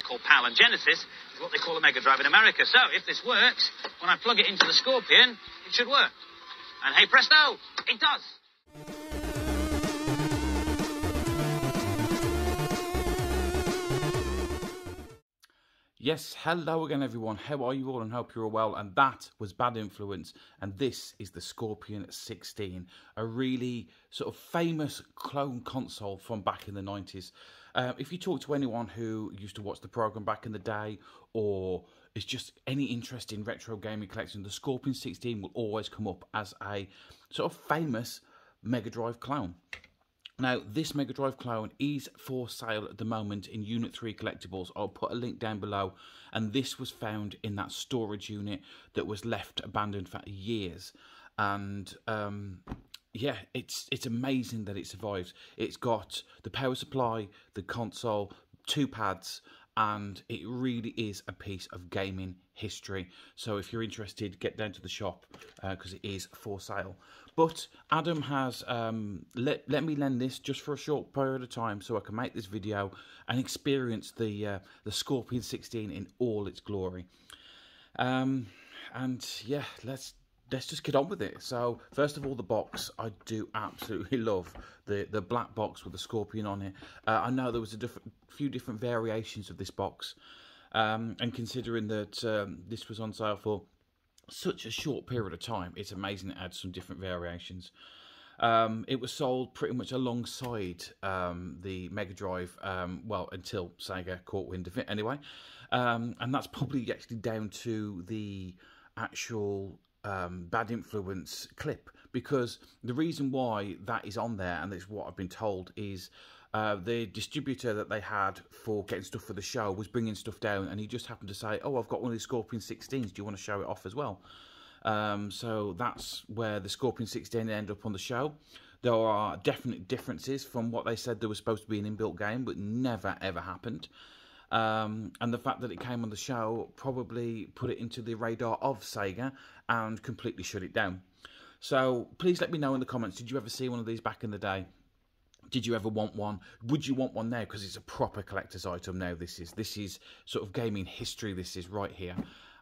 called PAL, and Genesis is what they call a Mega Drive in America. So, if this works, when I plug it into the Scorpion, it should work. And hey presto, it does! Yes, hello again everyone, how are you all, and hope you're all well. And that was Bad Influence, and this is the Scorpion 16, a really sort of famous clone console from back in the 90s. If you talk to anyone who used to watch the programme back in the day, or is just any interest in retro gaming collection, the Scorpion 16 will always come up as a sort of famous Mega Drive clone. Now, this Mega Drive clone is for sale at the moment in Unit 3 Collectibles. I'll put a link down below. And this was found in that storage unit that was left abandoned for years. And, yeah, it's amazing that it survives. It's got the power supply, the console, 2 pads, and it really is a piece of gaming history. So if you're interested, get down to the shop because it is for sale. But Adam has let me lend this just for a short period of time so I can make this video and experience the Scorpion 16 in all its glory. And yeah, let's just get on with it. So first of all, the box. I do absolutely love the black box with the Scorpion on it. I know there was a few different variations of this box, and considering that this was on sale for such a short period of time, it's amazing it had some different variations. It was sold pretty much alongside the Mega Drive, well, until Sega caught wind of it anyway. And that's probably actually down to the actual Bad Influence clip, because the reason why that is on there, and it's what I've been told, is the distributor that they had for getting stuff for the show was bringing stuff down, and he just happened to say, oh, I've got one of these Scorpion 16s, do you want to show it off as well? So that's where the Scorpion 16 ended up on the show. There are definite differences from what they said there was supposed to be an inbuilt game, but never ever happened. And the fact that it came on the show probably put it into the radar of Sega and completely shut it down. So please let me know in the comments, did you ever see one of these back in the day? Did you ever want one? Would you want one now? Because it's a proper collector's item now. This is sort of gaming history. This is right here.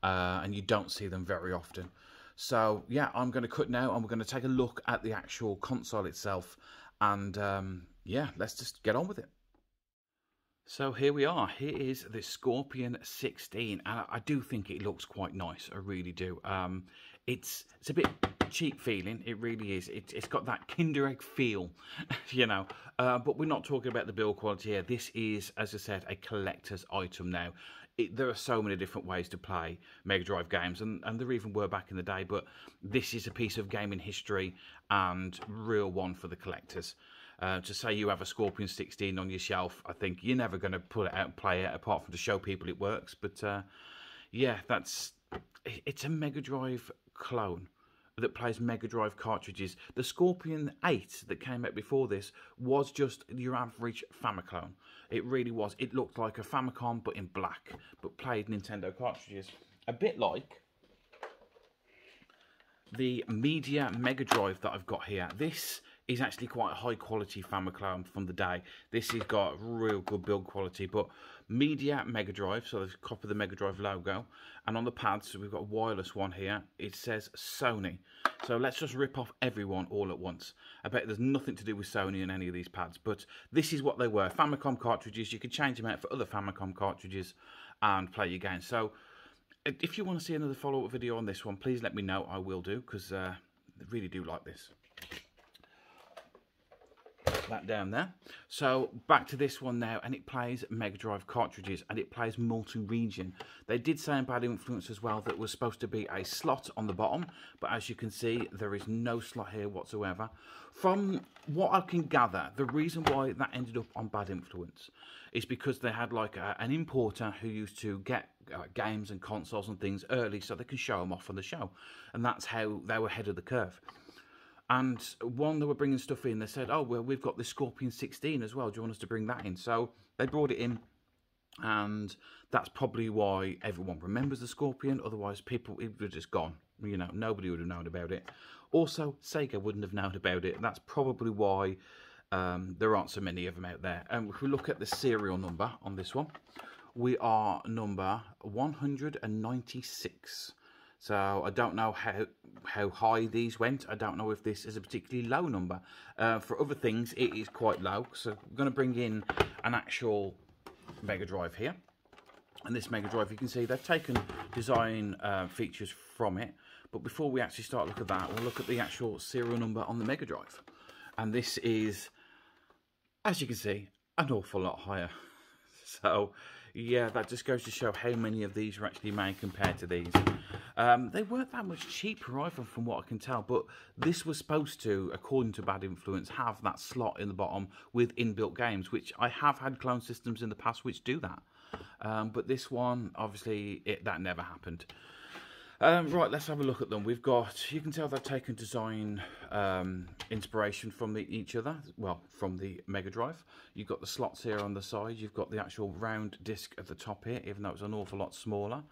And you don't see them very often. So yeah, I'm going to cut now and we're going to take a look at the actual console itself. And yeah, let's just get on with it. So here we are. Here is the Scorpion 16, and I do think it looks quite nice. I really do. It's a bit cheap feeling. It really is. It's got that Kinder Egg feel, you know. But we're not talking about the build quality here. This is, as I said, a collector's item now. There are so many different ways to play Mega Drive games, and there even were back in the day. But this is a piece of gaming history and real one for the collectors. To say you have a Scorpion 16 on your shelf, I think you're never going to pull it out and play it, apart from to show people it works. But yeah, it's a Mega Drive clone that plays Mega Drive cartridges. The Scorpion 8 that came out before this was just your average Famicom. It really was. It looked like a Famicom, but in black, but played Nintendo cartridges. A bit like the Media Mega Drive that I've got here. This is actually quite a high quality Famicom from the day. This has got real good build quality, but Media Mega Drive, so there's a copy of the Mega Drive logo, and on the pads, so we've got a wireless one here, it says Sony. So let's just rip off everyone all at once. I bet there's nothing to do with Sony in any of these pads, but this is what they were. Famicom cartridges, you could change them out for other Famicom cartridges and play your games. So if you want to see another follow-up video on this one, please let me know. I will do, because I really do like this. That down there. So back to this one now, and it plays Mega Drive cartridges, and it plays multi-region. They did say in Bad Influence as well that it was supposed to be a slot on the bottom, but as you can see, there is no slot here whatsoever. From what I can gather, the reason why that ended up on Bad Influence is because they had like an importer who used to get games and consoles and things early so they could show them off on the show, and that's how they were ahead of the curve. And one, they were bringing stuff in, they said, oh, well, we've got the Scorpion 16 as well, do you want us to bring that in? So they brought it in, and that's probably why everyone remembers the Scorpion. Otherwise, it would have just gone. You know, nobody would have known about it. Also, Sega wouldn't have known about it. That's probably why there aren't so many of them out there. And if we look at the serial number on this one, we are number 196. So I don't know how high these went. I don't know if this is a particularly low number. For other things, it is quite low. So I'm going to bring in an actual Mega Drive here. And this Mega Drive, you can see they've taken design features from it. But before we actually start looking at that, we'll look at the actual serial number on the Mega Drive. And this is, as you can see, an awful lot higher. So, yeah, that just goes to show how many of these are actually made compared to these. They weren't that much cheaper either, from what I can tell, but this was supposed to, according to Bad Influence, have that slot in the bottom with inbuilt games, which I have had clone systems in the past which do that. But this one, obviously, that never happened. Right, let's have a look at them. We've got, you can tell they've taken design inspiration from each other, well, from the Mega Drive. You've got the slots here on the side. You've got the actual round disc at the top here, even though it's an awful lot smaller.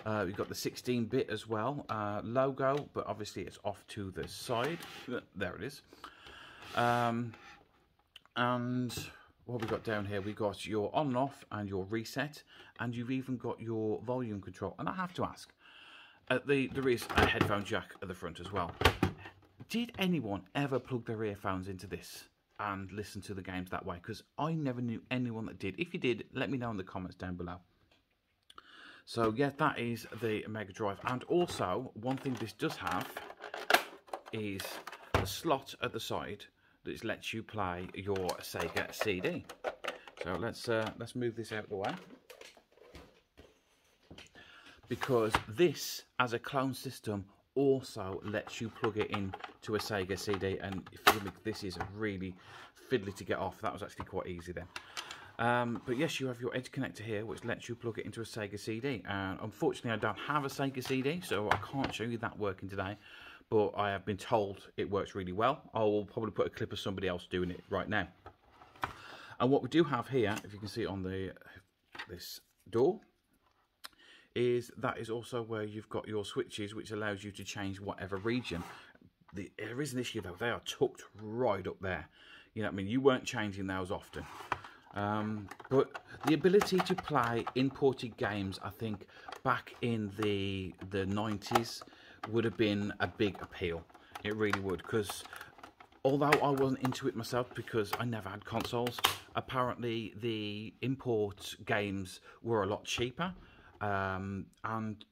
You've got the 16-bit as well logo, but obviously it's off to the side. There it is. And what have we got down here? We've got your on and off and your reset, and you've even got your volume control. And I have to ask, there is a headphone jack at the front as well. Did anyone ever plug their earphones into this and listen to the games that way? Because I never knew anyone that did. If you did, let me know in the comments down below. So yeah, that is the Mega Drive. And also, one thing this does have is a slot at the side that lets you play your Sega CD. So let's move this out of the way. Because this, as a clone system, also lets you plug it in to a Sega CD. And if you look, this is really fiddly to get off. That was actually quite easy then. But yes, you have your edge connector here, which lets you plug it into a Sega CD. And unfortunately, I don't have a Sega CD, so I can't show you that working today. But I have been told it works really well. I will probably put a clip of somebody else doing it right now. And what we do have here, if you can see on this door, that is also where you've got your switches, which allows you to change whatever region. There is an issue though; they are tucked right up there. You know what I mean? You weren't changing those often. But the ability to play imported games, I think, back in the 90s would have been a big appeal. It really would, because although I wasn't into it myself because I never had consoles, apparently the import games were a lot cheaper. And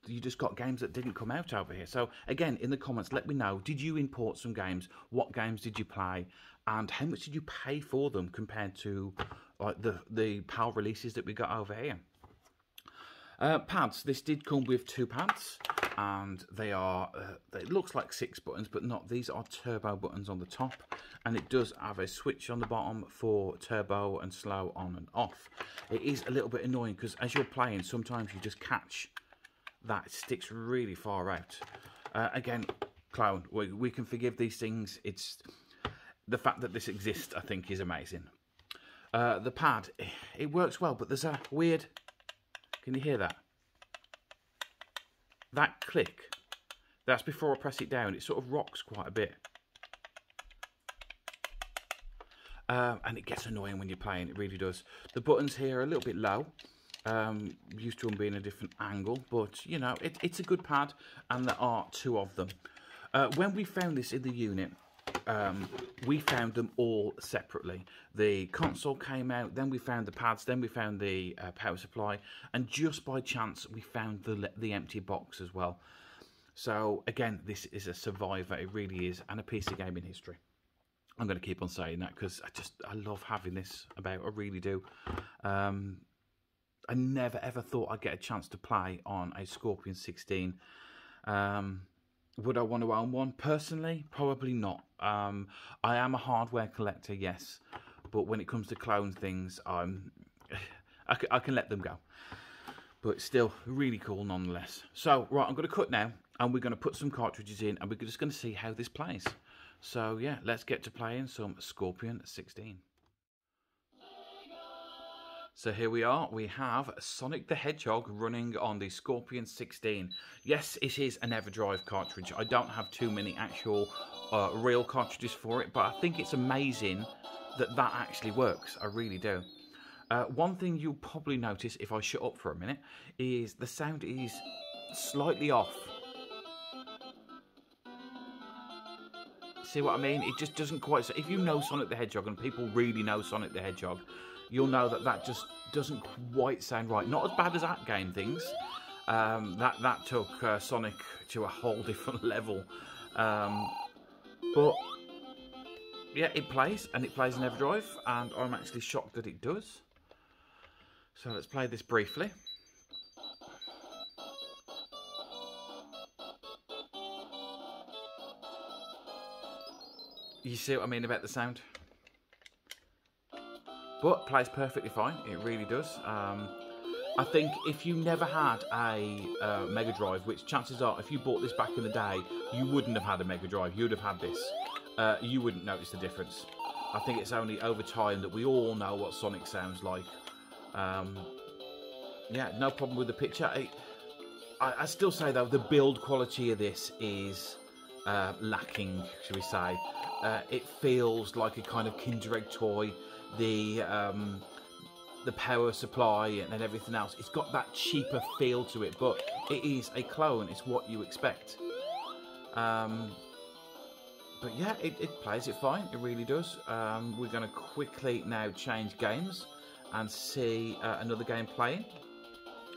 you just got games that didn't come out over here. So again, in the comments, let me know, did you import some games? What games did you play? And how much did you pay for them compared to like the PAL releases that we got over here? Pads. This did come with 2 pads, and they are, it looks like 6 buttons, but not. These are turbo buttons on the top, and it does have a switch on the bottom for turbo and slow on and off. It is a little bit annoying because as you're playing, sometimes you just catch that it sticks really far out. Again, clone, we can forgive these things. It's the fact that this exists, I think, is amazing. The pad, it works well, but there's a weird, can you hear that? That click, that's before I press it down. It sort of rocks quite a bit. And it gets annoying when you're playing, it really does. The buttons here are a little bit low. Used to them being a different angle, but you know, it's a good pad, and there are 2 of them. When we found this in the unit, we found them all separately. The console came out, then we found the pads, then we found the power supply, and just by chance we found the empty box as well. So again, this is a survivor, it really is, and a piece of gaming history. I'm going to keep on saying that because I love having this about, I really do. I never ever thought I'd get a chance to play on a Scorpion 16. Would I want to own one? Personally, probably not. I am a hardware collector, yes, but when it comes to clone things, I can let them go. But still, really cool nonetheless. So, right, I'm going to cut now, and we're going to put some cartridges in, and we're just going to see how this plays. So, yeah, let's get to playing some Scorpion 16. So here we are, we have Sonic the Hedgehog running on the Scorpion 16. Yes, it is an Everdrive cartridge. I don't have too many actual real cartridges for it, but I think it's amazing that that actually works. I really do. One thing you'll probably notice if I shut up for a minute is the sound is slightly off. See what I mean? It just doesn't quite... So if you know Sonic the Hedgehog, and people really know Sonic the Hedgehog, you'll know that that just doesn't quite sound right. Not as bad as that game things. That took Sonic to a whole different level. But yeah, it plays, and it plays in Everdrive, and I'm actually shocked that it does. So let's play this briefly. You see what I mean about the sound? But plays perfectly fine, it really does. I think if you never had a Mega Drive, which chances are, if you bought this back in the day, you wouldn't have had a Mega Drive, you'd have had this. You wouldn't notice the difference. I think it's only over time that we all know what Sonic sounds like. Yeah, no problem with the picture. I still say, though, the build quality of this is lacking, shall we say. It feels like a kind of Kinder Egg toy. The power supply and everything else, it's got that cheaper feel to it, but it is a clone. It's what you expect. But yeah, it plays it fine. It really does. We're going to quickly now change games and see another game playing.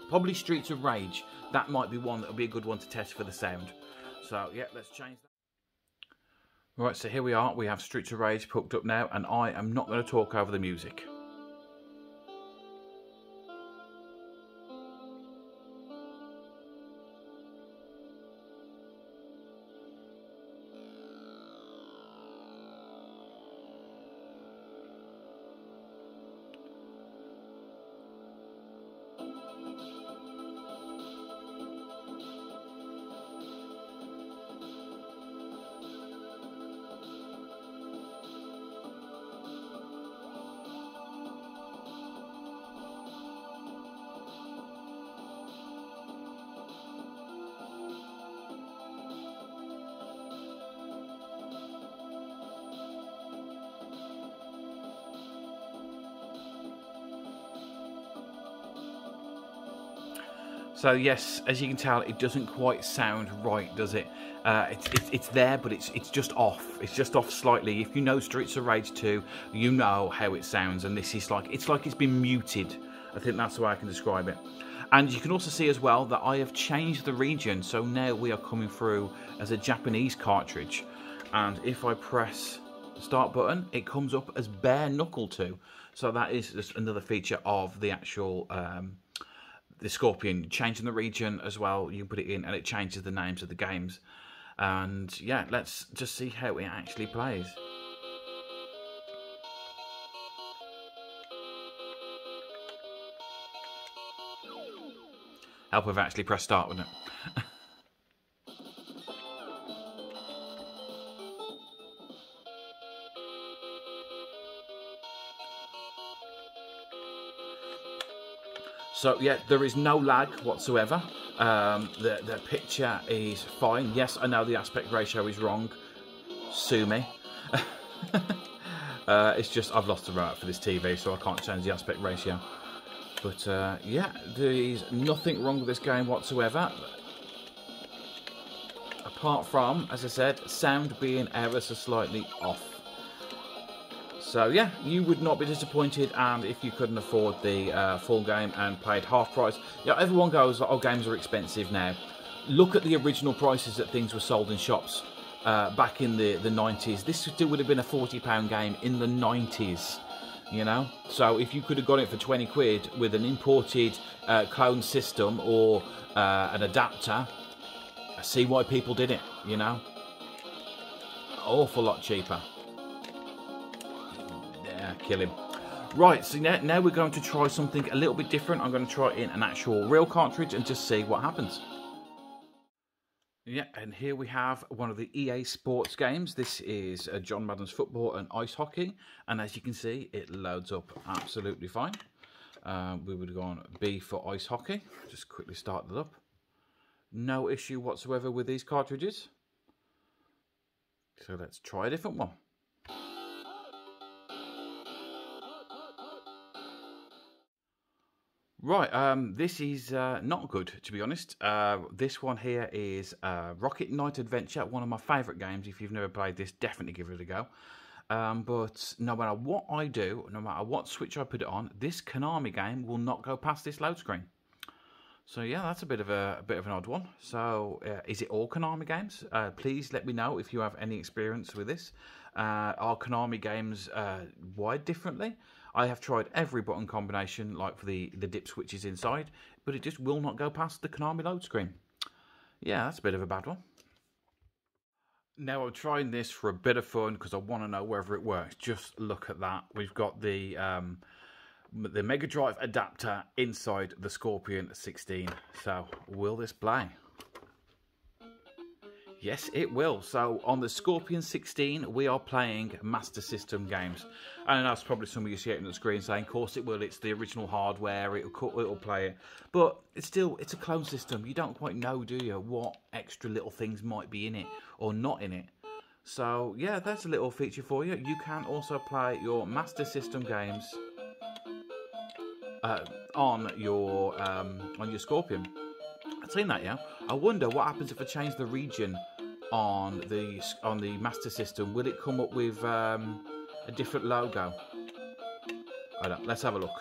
Probably Streets of Rage. That might be one that will be a good one to test for the sound. So yeah, let's change that. Right, so here we are. We have Streets of Rage hooked up now, and I am not going to talk over the music. So yes, as you can tell, it doesn't quite sound right, does it? It's there, but it's just off. It's just off slightly. If you know Streets of Rage 2, you know how it sounds, and this is like it's been muted. I think that's the way I can describe it. And you can also see as well that I have changed the region, so now we are coming through as a Japanese cartridge. And if I press the start button, it comes up as Bare Knuckle 2. So that is just another feature of the actual the Scorpion, changing the region as well. You put it in and it changes the names of the games. And yeah, let's just see how it actually plays. Help if I actually press start, wouldn't it? So yeah, there is no lag whatsoever. The picture is fine. Yes, I know the aspect ratio is wrong. Sue me. It's just I've lost the remote for this TV, so I can't change the aspect ratio. But yeah, there is nothing wrong with this game whatsoever. Apart from, as I said, sound being ever so slightly off. So yeah, you would not be disappointed, and if you couldn't afford the full game and paid half price, yeah, everyone goes, oh, games are expensive now. Look at the original prices that things were sold in shops back in the 90s. This still would have been a £40 game in the 90s, you know? So if you could have got it for 20 quid with an imported clone system or an adapter, I see why people did it, you know? Awful lot cheaper. Kill him. Right, so now we're going to try something a little bit different. I'm going to try it in an actual real cartridge and just see what happens. Yeah, and here we have one of the EA Sports games. This is John Madden's football and ice hockey, and as you can see, it loads up absolutely fine. We would go on B for ice hockey. Just quickly start that up. No issue whatsoever with these cartridges. So let's try a different one. Right, this is not good, to be honest. This one here is Rocket Knight Adventure, one of my favourite games. If you've never played this, definitely give it a go. But no matter what I do, no matter what switch I put it on, this Konami game will not go past this load screen. So yeah, that's a bit of an odd one. So is it all Konami games? Please let me know if you have any experience with this. Are Konami games wired differently? I have tried every button combination, like for the dip switches inside, but it just will not go past the Konami load screen. Yeah, that's a bit of a bad one. Now I'm trying this for a bit of fun because I want to know whether it works. Just look at that. We've got the Mega Drive adapter inside the Scorpion 16. So will this play? Yes, it will. So on the Scorpion 16, we are playing Master System games. And that's probably some of you see it on the screen saying, of course it will, it's the original hardware, it'll play it. But it's a clone system. You don't quite know, do you, what extra little things might be in it or not in it. So yeah, that's a little feature for you. You can also play your Master System games on your Scorpion. I've seen that, yeah. I wonder what happens if I change the region on the Master System. Will it come up with a different logo? I don't. Let's have a look.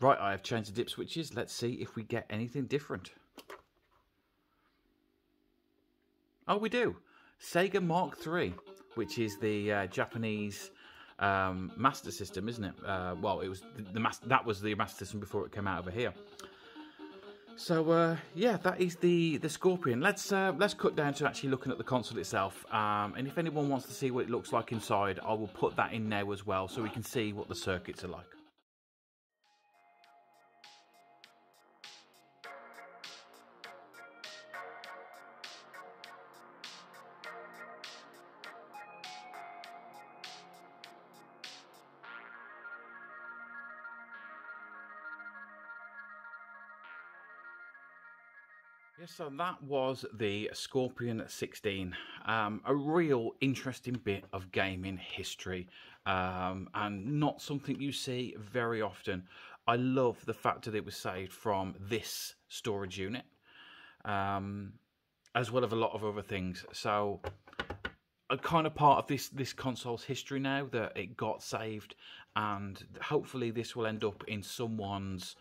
Right, I have changed the dip switches. Let's see if we get anything different. Oh, we do. Sega Mark III, which is the Japanese Master System, isn't it? Well, it was that was the Master System before it came out over here. So yeah, that is the Scorpion. Let's cut down to actually looking at the console itself. And if anyone wants to see what it looks like inside, I will put that in now as well, so we can see what the circuits are like. Yes, so that was the Scorpion 16, a real interesting bit of gaming history, and not something you see very often. I love the fact that it was saved from this storage unit, as well as a lot of other things. So a kind of part of this console's history now that it got saved, and hopefully this will end up in someone's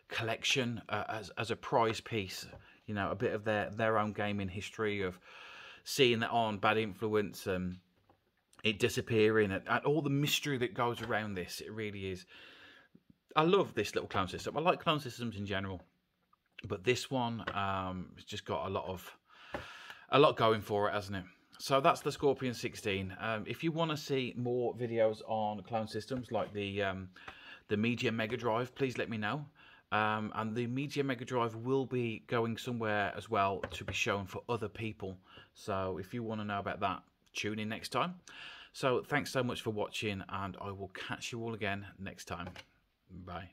collection as a prize piece. You know, a bit of their own gaming history of seeing that on Bad Influence and it disappearing and all the mystery that goes around this. It really is. I love this little clone system. I like clone systems in general, but this one has just got a lot going for it, hasn't it? So that's the Scorpion 16. If you want to see more videos on clone systems like the Media Megadrive, please let me know. And the Media Megadrive will be going somewhere as well to be shown for other people. So if you want to know about that, tune in next time. So thanks so much for watching, and I will catch you all again next time. Bye.